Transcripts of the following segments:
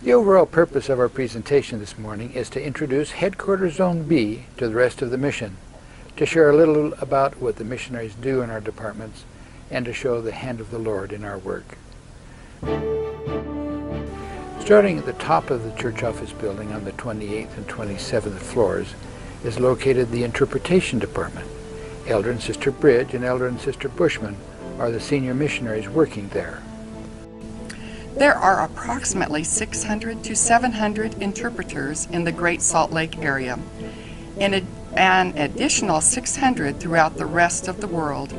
The overall purpose of our presentation this morning is to introduce Headquarters Zone B to the rest of the mission, to share a little about what the missionaries do in our departments, and to show the hand of the Lord in our work. Starting at the top of the church office building on the 28th and 27th floors is located the Interpretation Department. Elder and Sister Bridge and Elder and Sister Bushman are the senior missionaries working there. There are approximately 600 to 700 interpreters in the Great Salt Lake area, and an additional 600 throughout the rest of the world.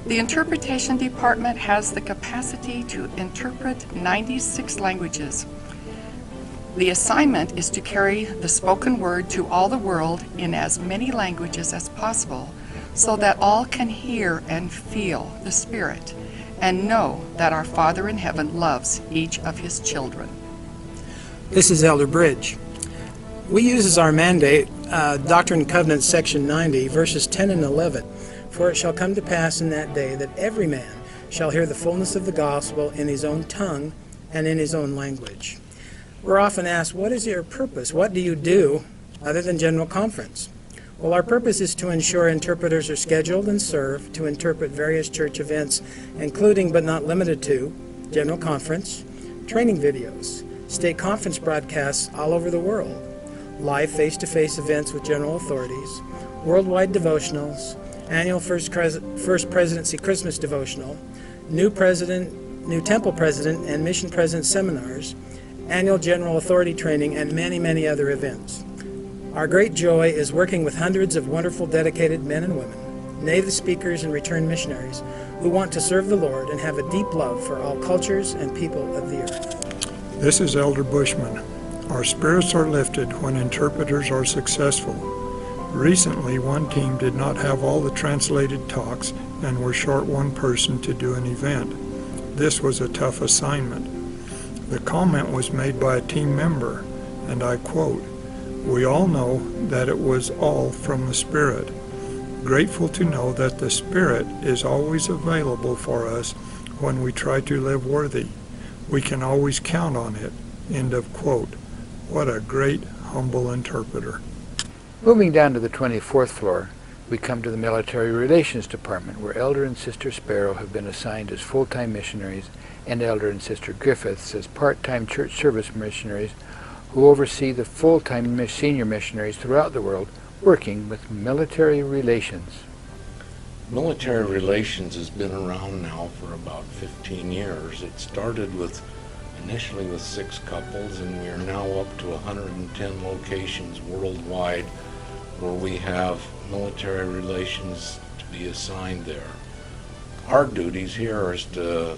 The Interpretation Department has the capacity to interpret 96 languages. The assignment is to carry the spoken word to all the world in as many languages as possible, so that all can hear and feel the Spirit and know that our Father in heaven loves each of his children. This is Elder Bridge. We use as our mandate Doctrine and Covenants section 90, verses 10 and 11. For it shall come to pass in that day that every man shall hear the fullness of the gospel in his own tongue and in his own language. We're often asked, what is your purpose? What do you do other than General Conference? Well, our purpose is to ensure interpreters are scheduled and serve to interpret various church events, including but not limited to General Conference, training videos, state conference broadcasts all over the world, live face-to-face events with general authorities, worldwide devotionals, annual First Presidency Christmas devotional, new temple president and mission president seminars, annual general authority training, and many, many other events. Our great joy is working with hundreds of wonderful, dedicated men and women, native speakers and returned missionaries who want to serve the Lord and have a deep love for all cultures and people of the earth. This is Elder Bushman. Our spirits are lifted when interpreters are successful. Recently, one team did not have all the translated talks and were short one person to do an event. This was a tough assignment. The comment was made by a team member, and I quote, "We all know that it was all from the Spirit. Grateful to know that the Spirit is always available for us when we try to live worthy. We can always count on it." End of quote. What a great, humble interpreter. Moving down to the 24th floor, we come to the Military Relations Department, where Elder and Sister Sparrow have been assigned as full-time missionaries, and Elder and Sister Griffiths as part-time church service missionaries who oversee the full-time senior missionaries throughout the world working with military relations. Military relations has been around now for about 15 years. It started initially with 6 couples, and we are now up to 110 locations worldwide where we have military relations to be assigned there. Our duties here is to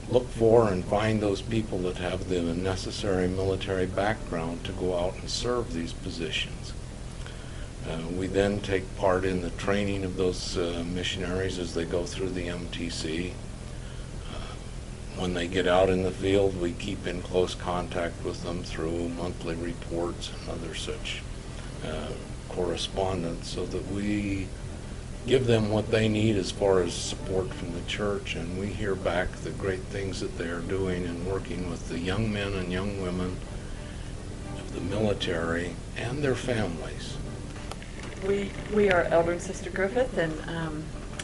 look for and find those people that have the necessary military background to go out and serve these positions. We then take part in the training of those missionaries as they go through the MTC. When they get out in the field, we keep in close contact with them through monthly reports and other such correspondence, so that we give them what they need as far as support from the church, and we hear back the great things that they are doing and working with the young men and young women of the military and their families. We are Elder and Sister Griffith, and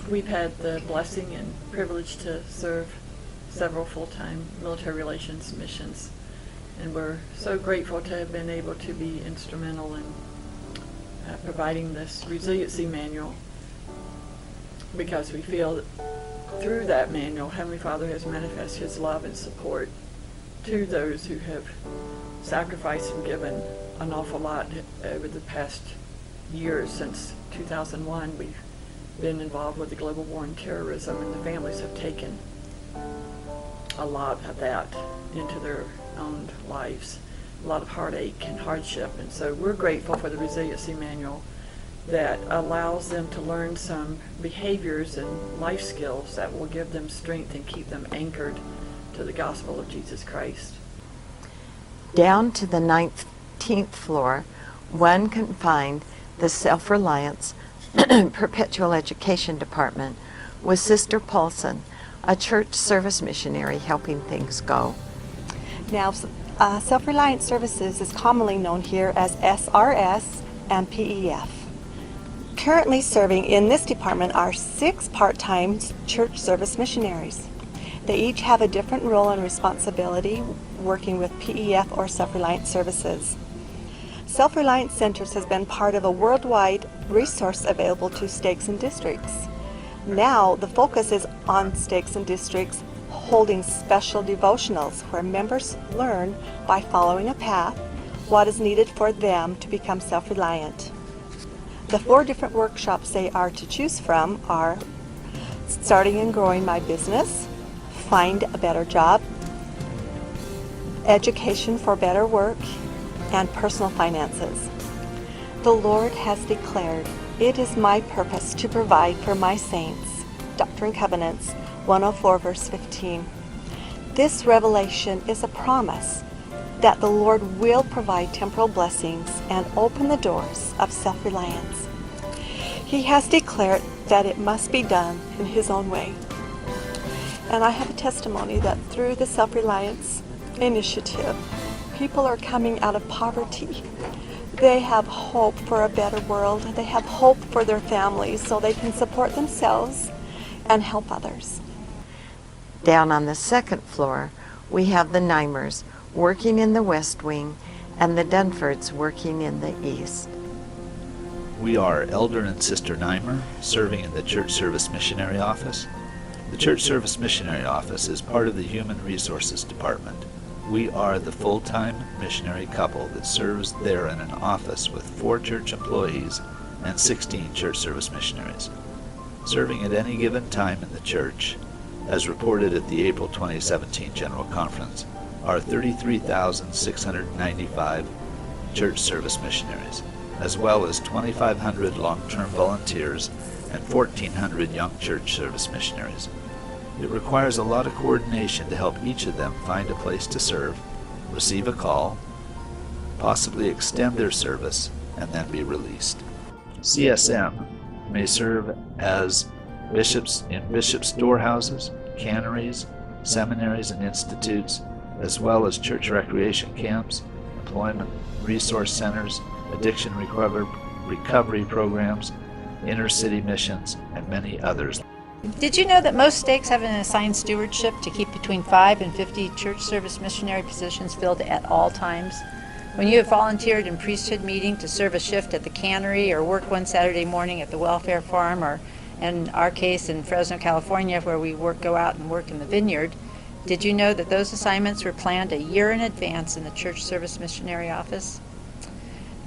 we've had the blessing and privilege to serve several full-time military relations missions, and we're so grateful to have been able to be instrumental in providing this resiliency manual, because we feel that through that manual, Heavenly Father has manifested His love and support to those who have sacrificed and given an awful lot over the past years. Since 2001, we've been involved with the global war on terrorism, and the families have taken a lot of that into their own lives, a lot of heartache and hardship. And so we're grateful for the resiliency manual that allows them to learn some behaviors and life skills that will give them strength and keep them anchored to the gospel of Jesus Christ. Down to the 19th floor, one can find the Self-Reliance Perpetual Education Department with Sister Paulson, a church service missionary helping things go. Now, Self-Reliant Services is commonly known here as SRS and PEF. Currently serving in this department are 6 part-time church service missionaries. They each have a different role and responsibility working with PEF or Self-Reliant Services. Self-Reliant Centers has been part of a worldwide resource available to stakes and districts. Now the focus is on stakes and districts holding special devotionals where members learn by following a path what is needed for them to become self-reliant. The 4 different workshops they are to choose from are Starting and Growing My Business, Find a Better Job, Education for Better Work, and Personal Finances. The Lord has declared, "It is my purpose to provide for my saints." Doctrine and Covenants 104 verse 15. This revelation is a promise that the Lord will provide temporal blessings and open the doors of self-reliance. He has declared that it must be done in His own way. And I have a testimony that through the Self-Reliance Initiative, people are coming out of poverty. They have hope for a better world. They have hope for their families so they can support themselves and help others. Down on the 2nd floor, we have the Nimers working in the West Wing and the Dunfords working in the East. We are Elder and Sister Nimer, serving in the Church Service Missionary Office. The Church Service Missionary Office is part of the Human Resources Department. We are the full-time missionary couple that serves there in an office with 4 church employees and 16 church service missionaries. Serving at any given time in the church, as reported at the April 2017 General Conference, are 33,695 church service missionaries, as well as 2,500 long-term volunteers and 1,400 young church service missionaries. It requires a lot of coordination to help each of them find a place to serve, receive a call, possibly extend their service, and then be released. CSM may serve as bishops in bishop storehouses, canneries, seminaries and institutes, as well as church recreation camps, employment resource centers, addiction recovery programs, inner-city missions, and many others. Did you know that most stakes have an assigned stewardship to keep between 5 and 50 church service missionary positions filled at all times? When you have volunteered in priesthood meeting to serve a shift at the cannery or work one Saturday morning at the welfare farm, or in our case in Fresno, California, where we go out and work in the vineyard, did you know that those assignments were planned a year in advance in the Church Service Missionary Office?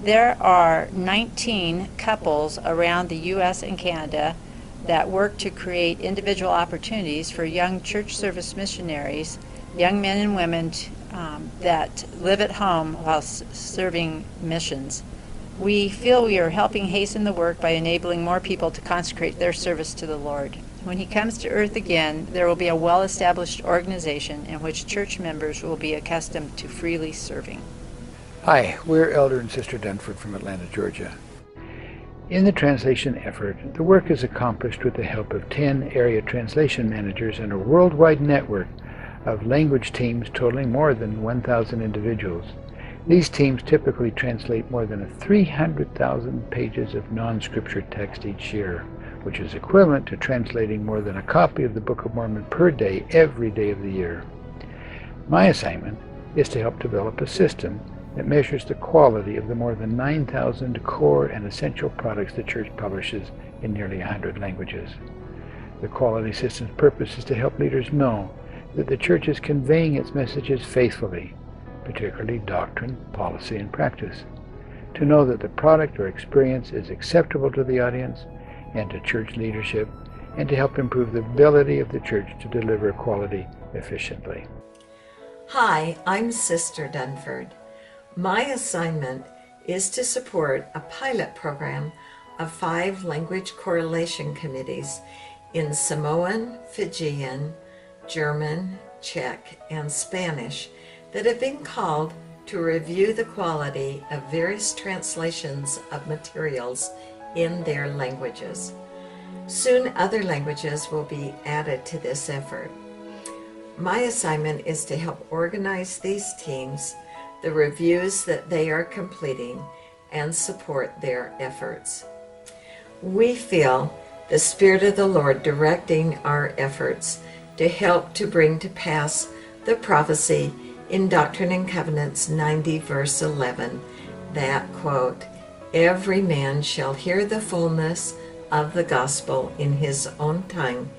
There are 19 couples around the U.S. and Canada that work to create individual opportunities for young church service missionaries, young men and women that live at home while serving missions. We feel we are helping hasten the work by enabling more people to consecrate their service to the Lord. When He comes to earth again, there will be a well-established organization in which church members will be accustomed to freely serving. Hi, we're Elder and Sister Dunford from Atlanta, Georgia. In the translation effort, the work is accomplished with the help of 10 area translation managers and a worldwide network of language teams totaling more than 1,000 individuals. These teams typically translate more than 300,000 pages of non-scripture text each year, which is equivalent to translating more than a copy of the Book of Mormon per day every day of the year. My assignment is to help develop a system that measures the quality of the more than 9,000 core and essential products the church publishes in nearly 100 languages. The quality system's purpose is to help leaders know that the church is conveying its messages faithfully, particularly doctrine, policy, and practice, to know that the product or experience is acceptable to the audience and to church leadership, and to help improve the ability of the church to deliver quality efficiently. Hi, I'm Sister Dunford. My assignment is to support a pilot program of 5 language correlation committees in Samoan, Fijian, German, Czech, and Spanish that have been called to review the quality of various translations of materials in their languages. Soon other languages will be added to this effort. My assignment is to help organize these teams the reviews that they are completing, and support their efforts. We feel the Spirit of the Lord directing our efforts to help to bring to pass the prophecy in Doctrine and Covenants 90 verse 11 that, quote, every man shall hear the fullness of the gospel in his own tongue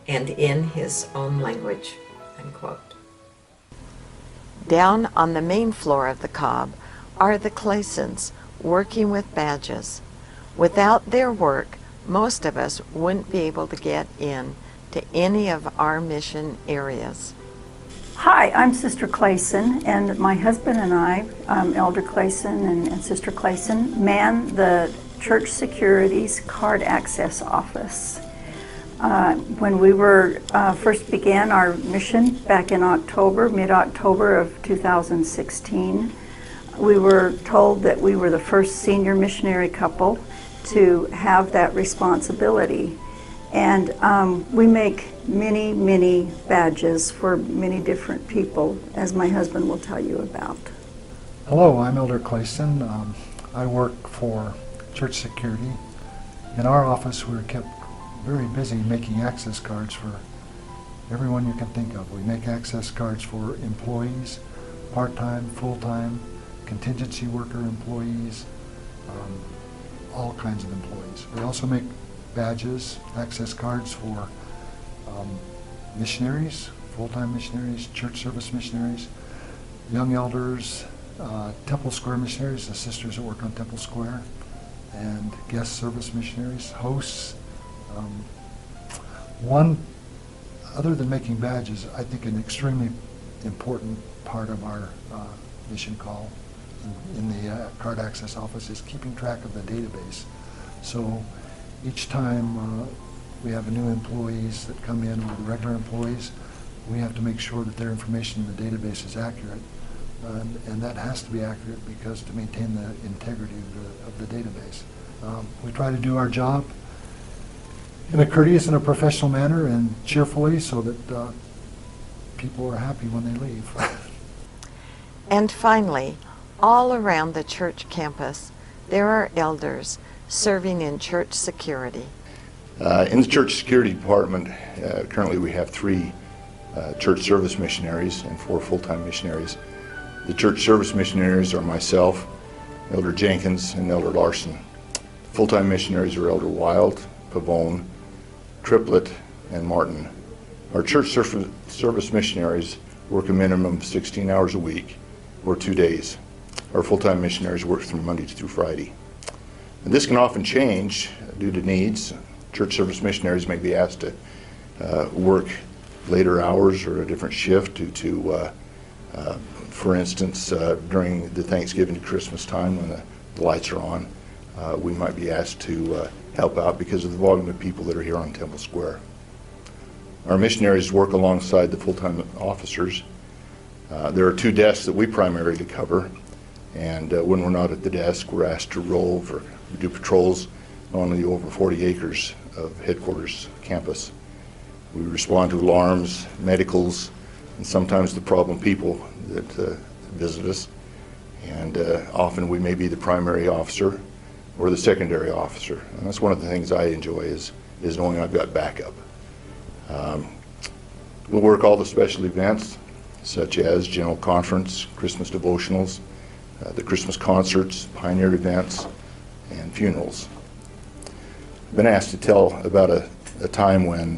and in his own language, unquote. Down on the main floor of the Cobb are the Claysons working with badges. Without their work, most of us wouldn't be able to get in to any of our mission areas. Hi, I'm Sister Clayson, and my husband and I, Elder Clayson and Sister Clayson, man the church security's card access office. When we were first began our mission back in October, mid-October of 2016, we were told that we were the first senior missionary couple to have that responsibility. And we make many, many badges for many different people, as my husband will tell you about. Hello, I'm Elder Clayson. I work for church security. In our office, we're kept very busy making access cards for everyone you can think of. We make access cards for employees, part-time, full-time, contingency worker employees, all kinds of employees. We also make badges, access cards for missionaries, full-time missionaries, church service missionaries, young elders, Temple Square missionaries, the sisters that work on Temple Square, and guest service missionaries, hosts. One, other than making badges, I think an extremely important part of our mission call in the card access office is keeping track of the database. So each time we have new employees that come in, or the regular employees, we have to make sure that their information in the database is accurate. And that has to be accurate because to maintain the integrity of the database. We try to do our job in a courteous and a professional manner and cheerfully so that people are happy when they leave. And finally, all around the church campus, there are elders serving in church security. In the church security department, currently we have 3 church service missionaries and 4 full-time missionaries. The church service missionaries are myself, Elder Jenkins, and Elder Larson. Full-time missionaries are Elder Wild, Pavone, Triplett, and Martin. Our church service missionaries work a minimum of 16 hours a week, or 2 days. Our full-time missionaries work from Monday through Friday. And this can often change due to needs. Church service missionaries may be asked to work later hours or a different shift due to, for instance, during the Thanksgiving to Christmas time when the lights are on, we might be asked to help out because of the volume of people that are here on Temple Square. Our missionaries work alongside the full-time officers. There are 2 desks that we primarily cover, and when we're not at the desk, we're asked to rove or do patrols on the over 40 acres of headquarters campus. We respond to alarms, medicals, and sometimes the problem people that visit us. And often we may be the primary officer or the secondary officer. And that's one of the things I enjoy is knowing I've got backup. We'll work all the special events such as General Conference, Christmas devotionals, the Christmas concerts, Pioneer events, and funerals. I've been asked to tell about a time when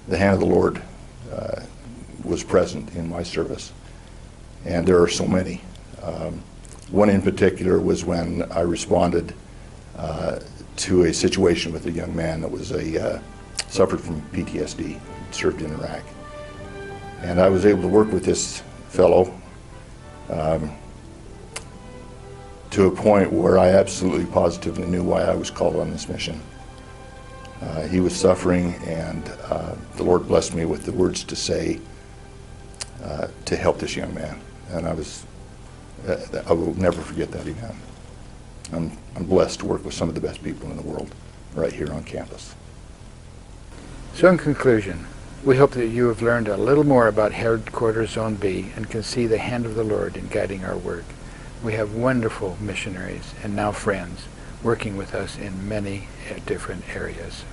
the hand of the Lord was present in my service, and there are so many. One in particular was when I responded to a situation with a young man that was suffered from PTSD, served in Iraq. And I was able to work with this fellow to a point where I absolutely positively knew why I was called on this mission. He was suffering, and the Lord blessed me with the words to say to help this young man. And I will never forget that event. I'm blessed to work with some of the best people in the world right here on campus. So in conclusion, We hope that you have learned a little more about Headquarters Zone B and can see the hand of the Lord in guiding our work. We have wonderful missionaries and now friends working with us in many different areas.